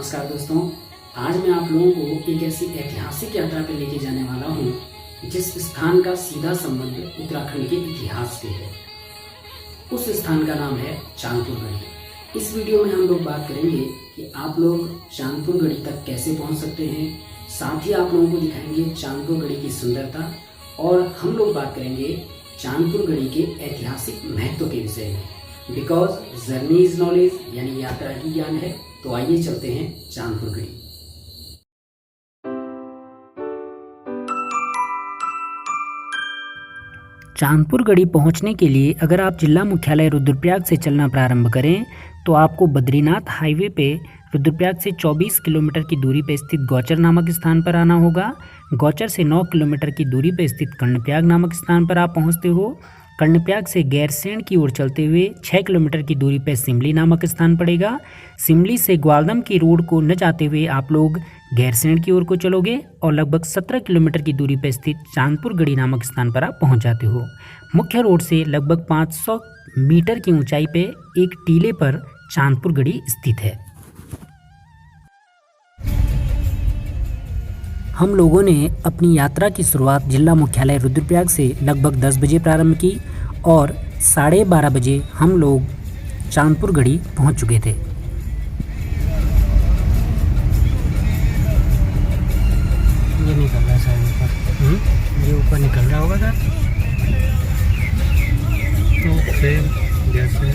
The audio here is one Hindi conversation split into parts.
नमस्कार दोस्तों, आज मैं आप लोगों को एक ऐसी ऐतिहासिक यात्रा पर लेके जाने वाला हूँ जिस स्थान का सीधा संबंध उत्तराखंड के इतिहास से है। उस स्थान का नाम है चांदपुर गढ़ी। इस वीडियो में हम लोग बात करेंगे कि आप लोग चांदपुर गढ़ी तक कैसे पहुँच सकते हैं। साथ ही आप लोगों को दिखाएंगे चांदपुर गढ़ी की सुंदरता और हम लोग बात करेंगे चांदपुर गढ़ी के ऐतिहासिक महत्व के विषय में। बिकॉज जर्नी इज नॉलेज, यानी यात्रा ही ज्ञान है। तो आइए चलते हैं चांदपुर गढ़ी। चांदपुर गढ़ी पहुंचने के लिए अगर आप जिला मुख्यालय रुद्रप्रयाग से चलना प्रारंभ करें तो आपको बद्रीनाथ हाईवे पे रुद्रप्रयाग से 24 किलोमीटर की दूरी पर स्थित गौचर नामक स्थान पर आना होगा। गौचर से 9 किलोमीटर की दूरी पर स्थित कर्णप्रयाग नामक स्थान पर आप पहुंचते हो। कर्णप्रयाग से गैरसैंण की ओर चलते हुए 6 किलोमीटर की दूरी पर सिमली नामक स्थान पड़ेगा। सिमली से ग्वालदम की रोड को न जाते हुए आप लोग गैरसैंण की ओर को चलोगे और लगभग 17 किलोमीटर की दूरी पर स्थित चांदपुर गढ़ी नामक स्थान पर आप पहुंच जाते हो। मुख्य रोड से लगभग 500 मीटर की ऊंचाई पे एक टीले पर चांदपुर गढ़ी स्थित है। हम लोगों ने अपनी यात्रा की शुरुआत जिला मुख्यालय रुद्रप्रयाग से लगभग 10 बजे प्रारंभ की और 12:30 बजे हम लोग चांदपुर गढ़ी पहुंच चुके थे। ये निकल रहा है शायद ऊपर, ये ऊपर निकल रहा होगा सर। तो ट्रेन जैसे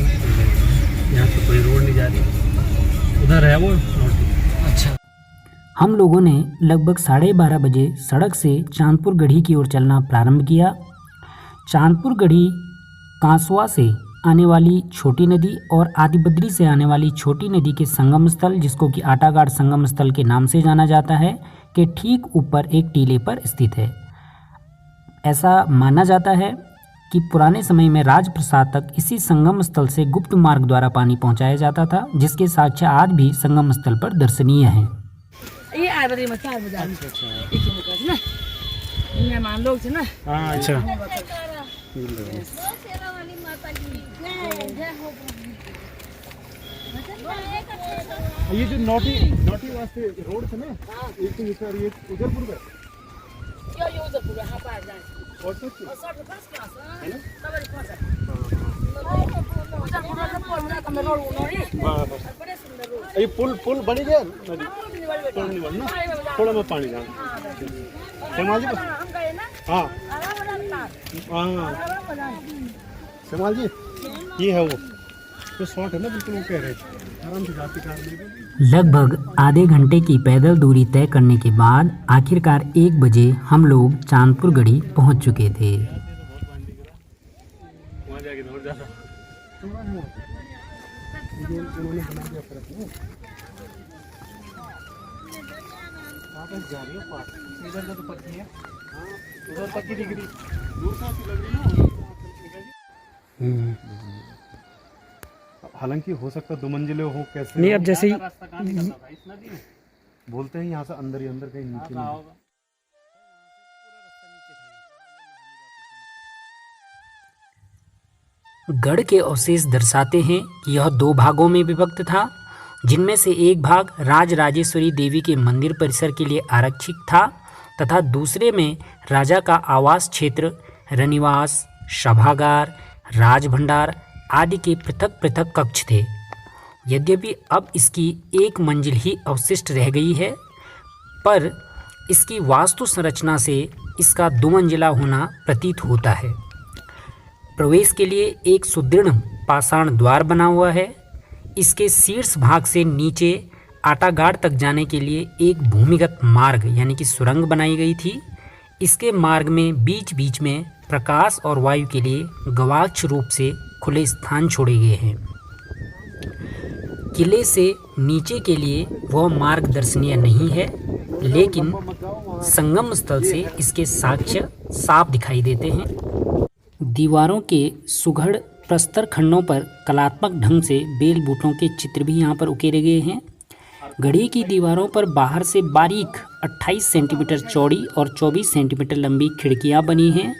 यहाँ से कोई रोड नहीं जा रही, उधर है वो। अच्छा, हम लोगों ने लगभग 12:30 बजे सड़क से चांदपुर गढ़ी की ओर चलना प्रारंभ किया। चांदपुर गढ़ी कांसवा से आने वाली छोटी नदी और आदिबद्री से आने वाली छोटी नदी के संगम स्थल, जिसको कि आटाघाट संगम स्थल के नाम से जाना जाता है, के ठीक ऊपर एक टीले पर स्थित है। ऐसा माना जाता है कि पुराने समय में राजप्रसाद तक इसी संगम स्थल से गुप्त मार्ग द्वारा पानी पहुंचाया जाता था, जिसके साक्ष्य आज भी संगम स्थल पर दर्शनीय हैं। ये आ बजे में 4 बजे एक ही मुका ना मेहमान लोग थे ना। हाँ अच्छा, ये जो नोटी वास्ते रोड थे ना, एक तो ये उदयपुर का ये उदयपुर हां पार जाए और सब पास क्लास है ना सब पास है उदयपुर का पुल ना कम रोड उनोरी बड़े सुंदर रोड। ये पुल बनी गया नदी पुल नहीं बनना, थोड़ा में पानी जाना समाल जी। हम गए ना। हाँ हाँ समाल जी, ये है वो तो शॉर्ट है ना, बिल्कुल वो कह रहे थे आराम से जाती कार। लगभग आधे घंटे की पैदल दूरी तय करने के बाद आखिरकार 1 बजे हम लोग चांदपुर गढ़ी पहुंच चुके थे। वहाँ जाके दूर जाना जा रही है इधर तो पक्की है। हाँ उधर पक्की दिख रही, दूर से लग रही ना। हालांकि हो सकता है 2 मंजिले हो, कैसे नहीं। अब जैसे ही बोलते हैं यहाँ से अंदर ही अंदर कहीं नीचे नहीं। गढ़ के अवशेष दर्शाते हैं कि यह 2 भागों में विभक्त था, जिनमें से एक भाग राजराजेश्वरी देवी के मंदिर परिसर के लिए आरक्षित था तथा दूसरे में राजा का आवास क्षेत्र, रनिवास, सभागार, राजभंडार आदि के पृथक पृथक कक्ष थे। यद्यपि अब इसकी 1 मंजिल ही अवशिष्ट रह गई है, पर इसकी वास्तु संरचना से इसका 2 मंजिला होना प्रतीत होता है। प्रवेश के लिए एक सुदृढ़ पाषाण द्वार बना हुआ है। इसके शीर्ष भाग से नीचे आटाघाट तक जाने के लिए एक भूमिगत मार्ग यानी कि सुरंग बनाई गई थी। इसके मार्ग में बीच बीच में प्रकाश और वायु के लिए गवाक्ष रूप से खुले स्थान छोड़े गए हैं। किले से नीचे के लिए वह मार्ग दर्शनीय नहीं है, लेकिन संगम स्थल से इसके साक्ष्य साफ दिखाई देते हैं। दीवारों के सुघड़ प्रस्तर खंडों पर कलात्मक ढंग से बेल बूटों के चित्र भी यहाँ पर उकेरे गए हैं। गढ़ी की दीवारों पर बाहर से बारीक 28 सेंटीमीटर चौड़ी और 24 सेंटीमीटर लंबी खिड़कियाँ बनी हैं।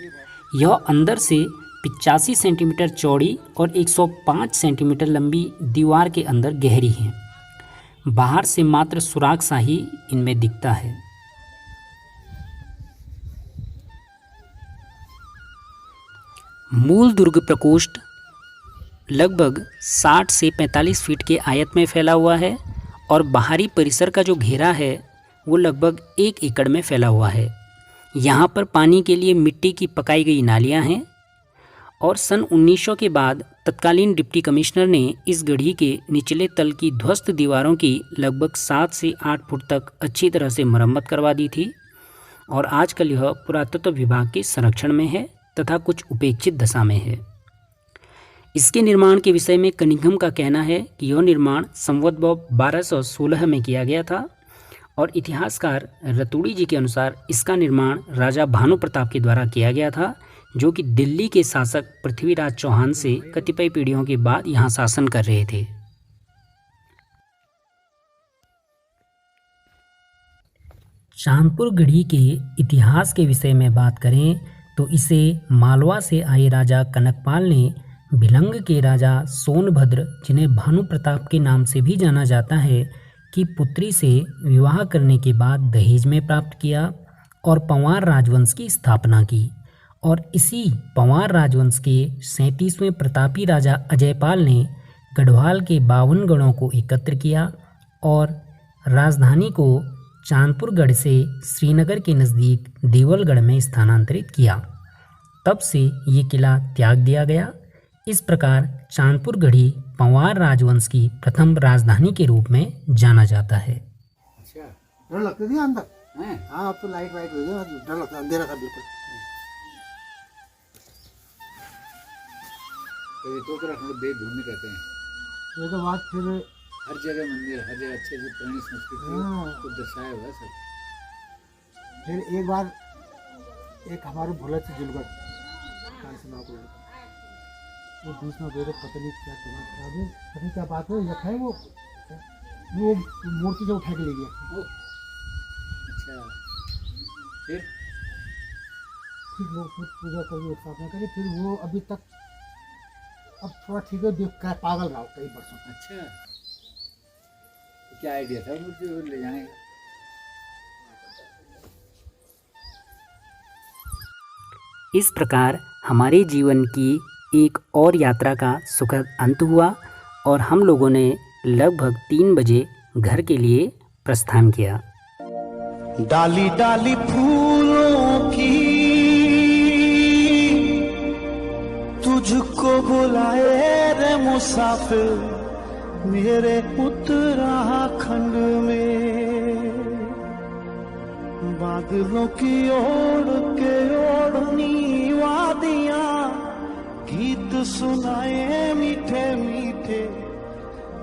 यह अंदर से 85 सेंटीमीटर चौड़ी और 105 सेंटीमीटर लंबी दीवार के अंदर गहरी हैं। बाहर से मात्र सुराग सा ही इनमें दिखता है। मूल दुर्ग प्रकोष्ठ लगभग 60 से 45 फीट के आयत में फैला हुआ है और बाहरी परिसर का जो घेरा है वो लगभग 1 एकड़ में फैला हुआ है। यहाँ पर पानी के लिए मिट्टी की पकाई गई नालियाँ हैं और सन 1900 के बाद तत्कालीन डिप्टी कमिश्नर ने इस गढ़ी के निचले तल की ध्वस्त दीवारों की लगभग 7 से 8 फुट तक अच्छी तरह से मरम्मत करवा दी थी और आजकल यह पुरातत्व विभाग के संरक्षण में है तथा कुछ उपेक्षित दशा में है। इसके निर्माण के विषय में कनिंघम का कहना है कि यह निर्माण संवत 1216 में किया गया था और इतिहासकार रतूड़ी जी के अनुसार इसका निर्माण राजा भानु प्रताप के द्वारा किया गया था, जो कि दिल्ली के शासक पृथ्वीराज चौहान से कतिपय पीढ़ियों के बाद यहाँ शासन कर रहे थे। चांदपुर गढ़ी के इतिहास के विषय में बात करें तो इसे मालवा से आए राजा कनकपाल ने भिलंग के राजा सोनभद्र, जिन्हें भानु प्रताप के नाम से भी जाना जाता है, की पुत्री से विवाह करने के बाद दहेज में प्राप्त किया और पंवार राजवंश की स्थापना की और इसी पंवार राजवंश के 37वें प्रतापी राजा अजयपाल ने गढ़वाल के 52 गढ़ों को एकत्र किया और राजधानी को चांदपुरगढ़ से श्रीनगर के नज़दीक देवलगढ़ में स्थानांतरित किया। तब से ये किला त्याग दिया गया। इस प्रकार चांदपुर गढ़ी पंवार राजवंश की प्रथम राजधानी के रूप में जाना जाता है। अच्छा, डर लगती थी अंदर? हाँ, अब तो लाइट वाइट हो गया, डर लगता, अंधेरा था बिल्कुल। तो देवभूमि कहते हैं। ये तो बात फिर हर जगह मंदिर, हर जगह अच्छे से पुरानी संस्कृति को दर्शाया हुआ सब। फिर एक बार एक हमारे भोला से जुलगढ़ वो बीच में गए, पता नहीं क्या दिमाग खराब है, पता नहीं क्या बात है, यह है वो मूर्ति जो उठा के ले गया। अच्छा, फिर लोग पूजा करके स्थापना करी। फिर वो अभी तक अब थोड़ा ठीक है, देख कर पागल रहा कई वर्षों। अच्छा, तो क्या आइडिया था मूर्ति को ले जाने का? इस प्रकार हमारे जीवन की एक और यात्रा का सुखद अंत हुआ और हम लोगों ने लगभग 3 बजे घर के लिए प्रस्थान किया। डाली डाली फूलों की तुझको बुलाए रे मुसाफिर मेरे उत्तराखंड में, बादलों की ओढ़ के ओढ़नी वादियां गीत सुनाए मीठे मीठे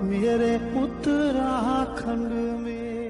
मेरे उत्तराखंड में।